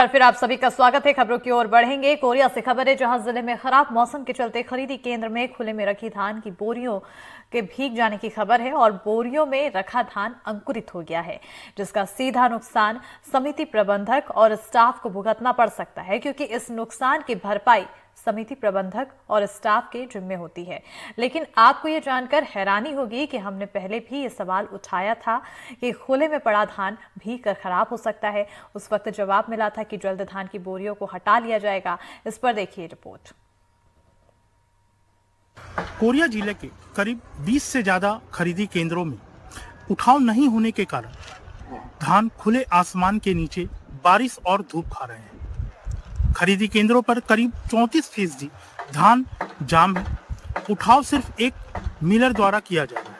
और फिर आप सभी का स्वागत है। खबरों की ओर बढ़ेंगे। कोरिया से खबर है, जहां जिले में खराब मौसम के चलते खरीदी केंद्र में खुले में रखी धान की बोरियों के भीग जाने की खबर है और बोरियों में रखा धान अंकुरित हो गया है, जिसका सीधा नुकसान समिति प्रबंधक और स्टाफ को भुगतना पड़ सकता है, क्योंकि इस नुकसान की भरपाई समिति प्रबंधक और स्टाफ के जिम्मे होती है। लेकिन आपको ये जानकर हैरानी होगी कि हमने पहले भी ये सवाल उठाया था कि खुले में पड़ा धान भीग कर खराब हो सकता है। उस वक्त जवाब मिला था कि जल्द धान की बोरियों को हटा लिया जाएगा। इस पर देखिए रिपोर्ट। कोरिया जिले के करीब 20 से ज्यादा खरीदी केंद्रों में उठाव नहीं होने के कारण धान खुले आसमान के नीचे बारिश और धूप खा रहे हैं। खरीदी केंद्रों पर करीब 34% धान जाम है। उठाव सिर्फ एक मिलर द्वारा किया जा रहा है,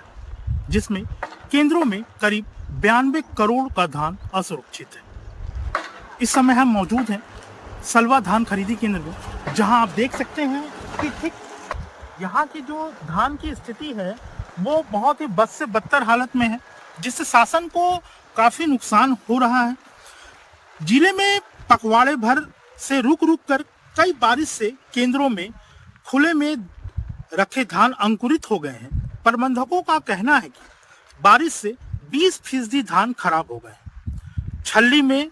जिसमें केंद्रों में करीब 92 करोड़ का धान असुरक्षित है। इस समय हम मौजूद हैं सलवा धान खरीदी केंद्र में, जहां आप देख सकते हैं कि ठीक यहाँ की जो धान की स्थिति है वो बहुत ही बद से बदतर हालत में है, जिससे शासन को काफी नुकसान हो रहा है। जिले में पखवाड़े भर से रुक कर कई बारिश से केंद्रों में खुले में रखे धान अंकुरित हो गए हैं। प्रबंधकों का कहना है कि बारिश से 20% धान खराब हो गए। छल्ली में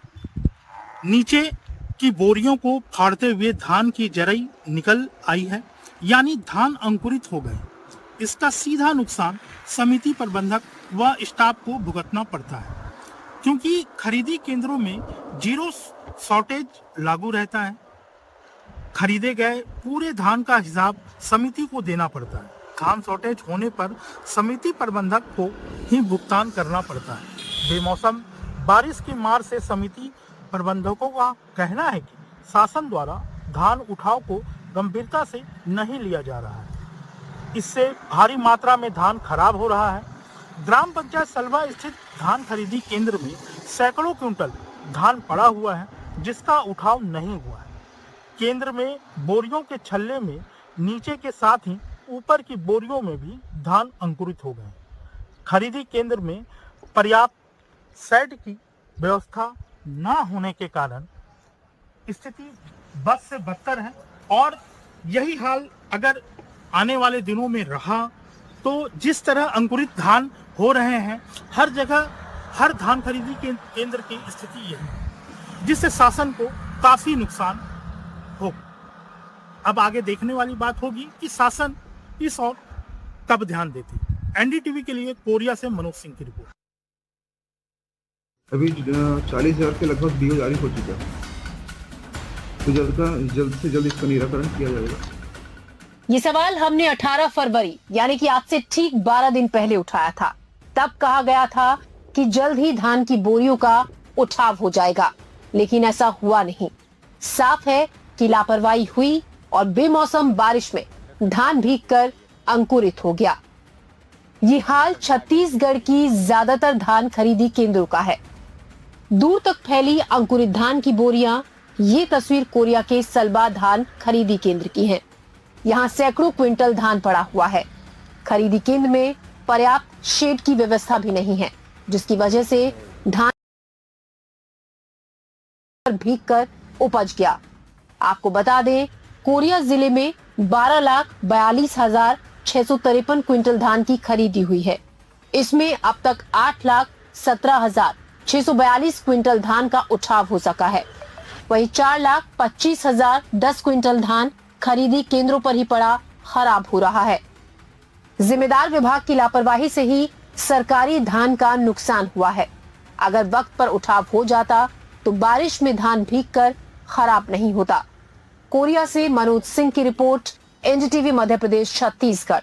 नीचे की बोरियों को फाड़ते हुए धान की जरई निकल आई है, यानी धान अंकुरित हो गए। इसका सीधा नुकसान समिति प्रबंधक व स्टाफ को भुगतना पड़ता है, क्योंकि खरीदी केंद्रों में जीरो शॉर्टेज लागू रहता है। खरीदे गए पूरे धान का हिसाब समिति को देना पड़ता है। धान शॉर्टेज होने पर समिति प्रबंधक को ही भुगतान करना पड़ता है। बेमौसम बारिश की मार से समिति प्रबंधकों का कहना है कि शासन द्वारा धान उठाव को गंभीरता से नहीं लिया जा रहा है। इससे भारी मात्रा में धान खराब हो रहा है। ग्राम पंचायत सलवा स्थित धान खरीदी केंद्र में सैकड़ों क्विंटल धान पड़ा हुआ है, जिसका उठाव नहीं हुआ है। केंद्र में बोरियों के छल्ले में नीचे के साथ ही ऊपर की बोरियों में भी धान अंकुरित हो गए। खरीदी केंद्र में पर्याप्त शेड की व्यवस्था न होने के कारण स्थिति बद से बदतर है और यही हाल अगर आने वाले दिनों में रहा तो जिस तरह अंकुरित धान हो रहे हैं, हर जगह हर धान खरीदी केंद्र की स्थिति यही है, जिससे शासन को काफी नुकसान हो। अब आगे देखने वाली बात होगी कि शासन इस और कब ध्यान देती है। एनडीटीवी के लिए कोरिया से मनोज सिंह की रिपोर्ट। अभी 40,000 के लगभग डीओ जारी हो चुका है, तो जल्द से जल्द इसका निराकरण किया जाएगा। ये सवाल हमने 18 फरवरी यानी कि आज से ठीक 12 दिन पहले उठाया था। तब कहा गया था कि जल्द ही धान की बोरियों का उठाव हो जाएगा, लेकिन ऐसा हुआ नहीं। साफ है कि लापरवाही हुई और बेमौसम बारिश में धान भीगकर अंकुरित हो गया। ये हाल छत्तीसगढ़ की ज्यादातर धान खरीदी केंद्रों का है। दूर तक फैली अंकुरित धान की बोरियां, ये तस्वीर कोरिया के सलवा धान खरीदी केंद्र की है। यहाँ सैकड़ों क्विंटल धान पड़ा हुआ है। खरीदी केंद्र में पर्याप्त शेड की व्यवस्था भी नहीं है, जिसकी वजह से धान भीगकर उपज गया। आपको बता दें, कोरिया जिले में 12,42,653 क्विंटल धान की खरीदी हुई है। इसमें अब तक 8,17,642 क्विंटल धान का उठाव हो सका है। वहीं 4,25,010 क्विंटल धान खरीदी केंद्रों पर ही पड़ा खराब हो रहा है। जिम्मेदार विभाग की लापरवाही से ही सरकारी धान का नुकसान हुआ है। अगर वक्त पर उठाव हो जाता तो बारिश में धान भीगकर खराब नहीं होता। कोरिया से मनोज सिंह की रिपोर्ट, एनडीटीवी मध्य प्रदेश छत्तीसगढ़।